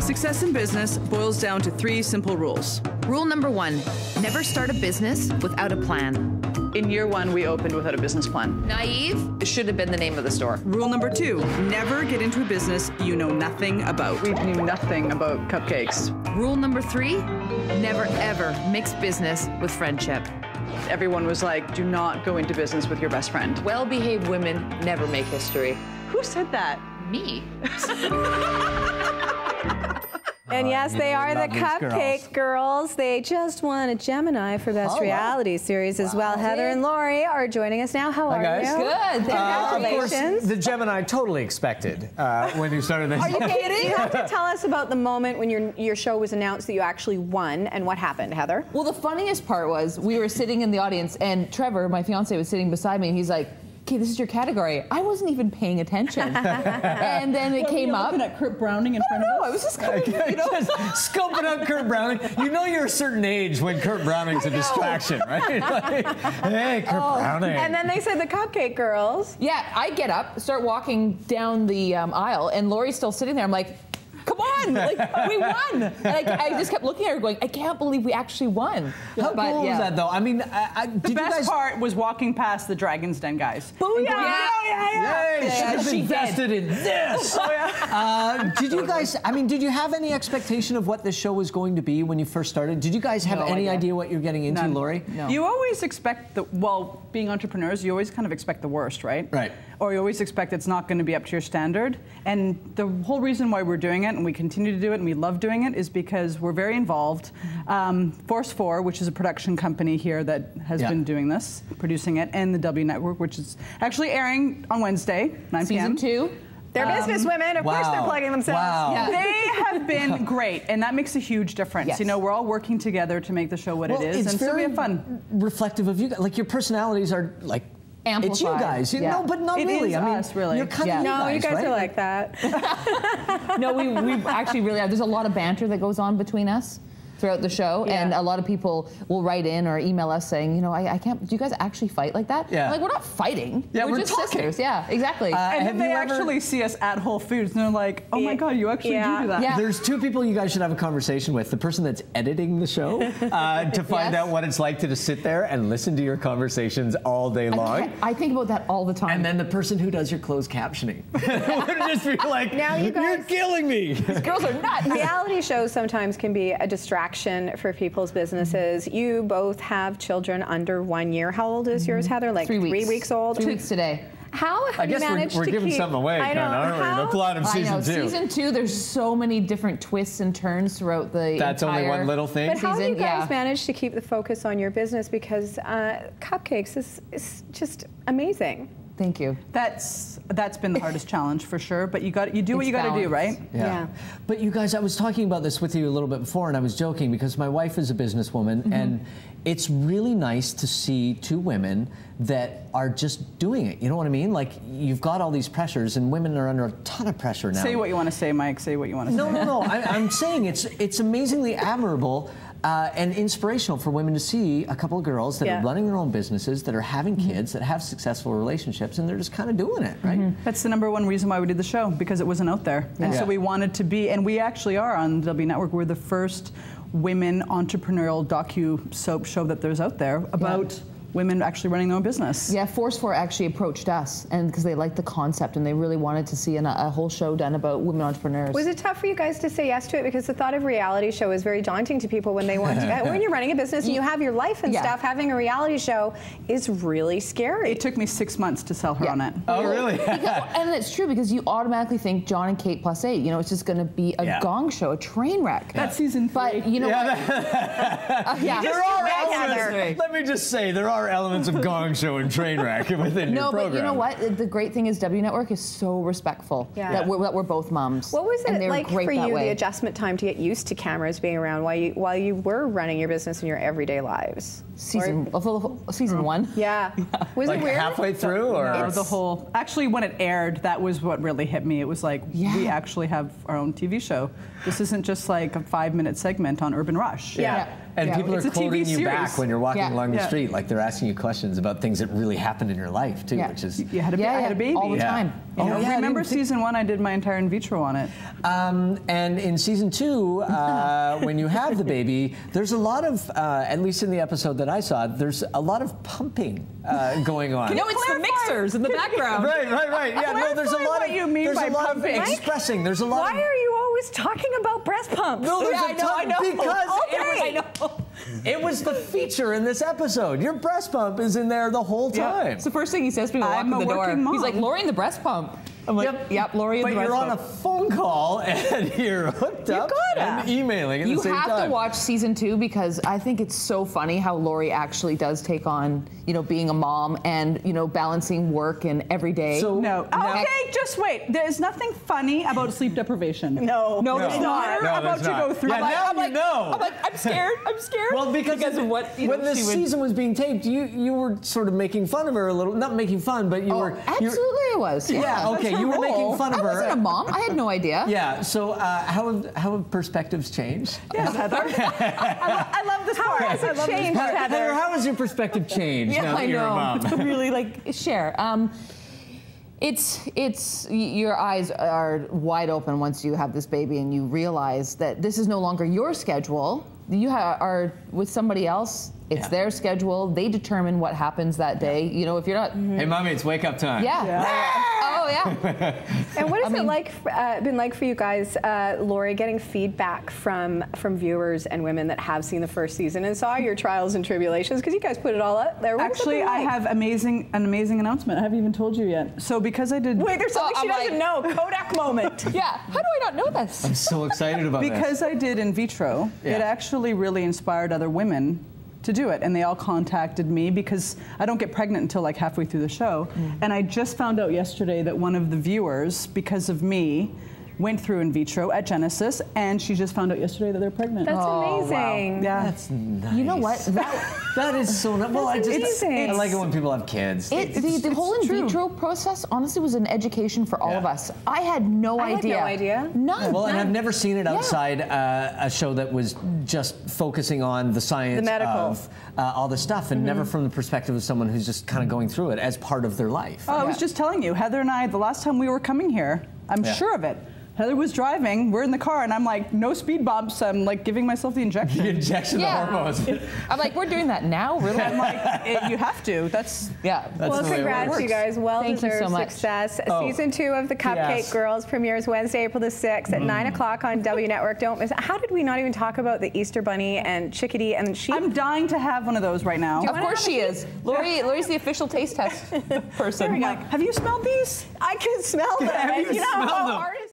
Success in business boils down to 3 simple rules. Rule number 1, never start a business without a plan. In year 1, we opened without a business plan. Naive should have been the name of the store. Rule number 2, never get into a business you know nothing about. We knew nothing about cupcakes. Rule number 3, never ever mix business with friendship. Everyone was like, do not go into business with your best friend. Well-behaved women never make history. Who said that? Me. And yes, they are the Cupcake Girls. They just won a Gemini for Best Reality Series as well. Heather and Lori are joining us now. How are you? Good. Congratulations. Of course, the Gemini totally expected when you started this. Are you kidding? You have to tell us about the moment when your show was announced that you actually won and what happened, Heather. Well, the funniest part was we were sitting in the audience and Trevor, my fiance, was sitting beside me and he's like, okay, this is your category. I wasn't even paying attention. And then it came up. Looking at Kurt Browning in front of us? I was just going, you know. Just scoping out Kurt Browning. You know you're a certain age when Kurt Browning's a distraction, right? Like, hey, Kurt Browning. And then they said the Cupcake Girls. Yeah, I get up, start walking down the aisle, and Lori's still sitting there. I'm like, come on, like, we won. Like, I just kept looking at her going, I can't believe we actually won. How cool was that, though? I mean, the best part was walking past the Dragon's Den guys. Booyah! Yeah, she invested in this. Did you guys, I mean, did you have any expectation of what this show was going to be when you first started? Did you guys have any idea what you're getting into, Lori? No. You always expect well, being entrepreneurs, you always kind of expect the worst, right? Right. Or you always expect it's not going to be up to your standard. And the whole reason why we're doing it, and we continue to do it, and we love doing it, is because we're very involved. Force 4, which is a production company here that has been doing this, producing it, and the W Network, which is actually airing on Wednesday, 9 p.m. Season 2. They're business women. Of course they're plugging themselves. Wow. Yeah. They have been great, and that makes a huge difference. Yes. You know, we're all working together to make the show what it is, it's and so we very have fun. Reflective of you guys. Like, your personalities are like, Amplified. it's you guys. You know, but not really. I mean, us, really. You're kind of You guys right? are like that. No, we actually really have. There's a lot of banter that goes on between us throughout the show, and a lot of people will write in or email us saying, you know, I can't, do you guys actually fight like that? Yeah. Like, we're not fighting. Yeah, we're just talking. sisters. Yeah, exactly. And then they actually see us at Whole Foods, and they're like, oh my God, you actually do that. Yeah. There's 2 people you guys should have a conversation with. The person that's editing the show to find out what it's like to just sit there and listen to your conversations all day long. I think about that all the time. And then the person who does your closed captioning would just be like, Now you guys, you're killing me. These girls are nuts. Reality shows sometimes can be a distraction for people's businesses. You both have children under 1 year. How old is yours, Heather? Like 3 weeks. 3 weeks old? 3 weeks today. How have you managed we're to giving keep, something away, I know, aren't we? The plot of season 2. Season 2, there's so many different twists and turns throughout the That's entire only one little thing? But how do you guys yeah. manage to keep the focus on your business? Because cupcakes is just amazing. Thank you. That's been the hardest challenge for sure. But you do what you got to do, right? Yeah. But you guys, I was talking about this with you a little bit before, and I was joking because my wife is a businesswoman, and it's really nice to see 2 women that are just doing it. You know what I mean? Like, you've got all these pressures, and women are under a ton of pressure now. Say what you want to say, Mike. Say what you want to say. No. I'm saying it's amazingly admirable and inspirational for women to see a couple of girls that are running their own businesses, that are having kids, that have successful relationships, and they're just kind of doing it, right? That's the #1 reason why we did the show, because it wasn't out there. And so we wanted to be, and we actually are on W Network. We're the first women entrepreneurial docu-soap show that there's out there about women actually running their own business. Yeah, Force 4 actually approached us, and because they liked the concept and they really wanted to see a whole show done about women entrepreneurs. Was it tough for you guys to say yes to it? Because the thought of reality show is very daunting to people when they want to. When you're running a business and you have your life and stuff, having a reality show is really scary. It took me 6 months to sell her on it. Oh, really? And it's true, because you automatically think John and Kate +8. You know, it's just going to be a gong show, a train wreck. That's season 3. But you know what? There are elements, let me just say, there are elements of gong show and train wreck within your program. No, but you know what? The great thing is W Network is so respectful that we're both moms. What was it like for you, the adjustment time to get used to cameras being around while you were running your business in your everyday lives? Season 1. Yeah. Was like it weird? halfway through, or No, the whole. Actually, when it aired, that was what really hit me. It was like, we actually have our own TV show. This isn't just like a 5-minute segment on Urban Rush. Yeah. And people are quoting you back when you're walking along the street, like they're asking you questions about things that really happened in your life too, which is I had a baby all the time. You know, remember season 1? I did my entire in vitro on it. And in season 2, when you have the baby, there's a lot of, at least in the episode that I saw, there's a lot of pumping going on. No, it's the mixers in the background. Right. Yeah, no, there's a lot of, you mean by pumping. Expressing. There's a lot. Why are you always talking about breast pumps? No, I know. Because it was the feature in this episode. Your breast pump is in there the whole time. It's the first thing he says to me when we walk in the door. Mom. He's like, Lori and the breast pump. I'm like, yep, Lori and the breast pump. But you're on a phone call and you're hooked up and emailing at the same time. You have to watch season 2 because I think it's so funny how Lori actually does take on, being a mom and, balancing work and every day. So, okay, just wait. There's nothing funny about sleep deprivation. No, there's not. About to go through. Yeah, now you know. I'm like, I'm scared. Well, because of what when this season was being taped, you were sort of making fun of her a little. Not making fun, but you were. Absolutely, I was. Yeah. Okay. You were making fun of her. I wasn't a mom. I had no idea. Yeah. So how have perspectives changed? Yes, Heather. I love this part. How has it changed, Heather? How has your perspective changed now that you're a mom? Really, share. It's your eyes are wide open once you have this baby and you realize that this is no longer your schedule. You are with somebody else. It's their schedule. They determine what happens that day. If you're not. Hey, mommy, it's wake up time. Yeah. Oh yeah. And what has it been like for you guys, Lori, getting feedback from viewers and women that have seen the first season and saw your trials and tribulations? Because you guys put it all out there. Actually, I have an amazing announcement. I haven't even told you yet. So because I did. Wait, there's something she doesn't know. Kodak moment. Yeah. How do I not know this? I'm so excited about this. Because I did in vitro, it actually really inspired other women to do it, and they all contacted me because I don't get pregnant until like halfway through the show. And I just found out yesterday that one of the viewers, because of me, went through in vitro at Genesis, and she just found out yesterday that they're pregnant. That's amazing. Wow. Yeah, that's nice. You know what? That is so nice. Well, I like it when people have kids. The whole in vitro process honestly was an education for all of us. I had no idea. I had no idea. None. Well, and I've never seen it outside a show that was just focusing on the science of all this stuff, and never from the perspective of someone who's just kind of going through it as part of their life. Oh, I was just telling you, Heather and I, the last time we were coming here, I'm sure of it. Heather was driving, we're in the car, and I'm like, no speed bumps. I'm like giving myself the injection. The injection of hormones. I'm like, we're doing that now, really? I'm like, you have to. That's well, congrats, you guys. Well-deserved success. Season 2 of the Cupcake Girls premieres Wednesday, April the 6th at 9 o'clock on W Network. Don't miss it. How did we not even talk about the Easter Bunny and chickadee and sheep? I'm dying to have one of those right now. Of course she is. Lori's the official taste test person. There we go. Have you smelled these? I can smell them. Have you smelled them?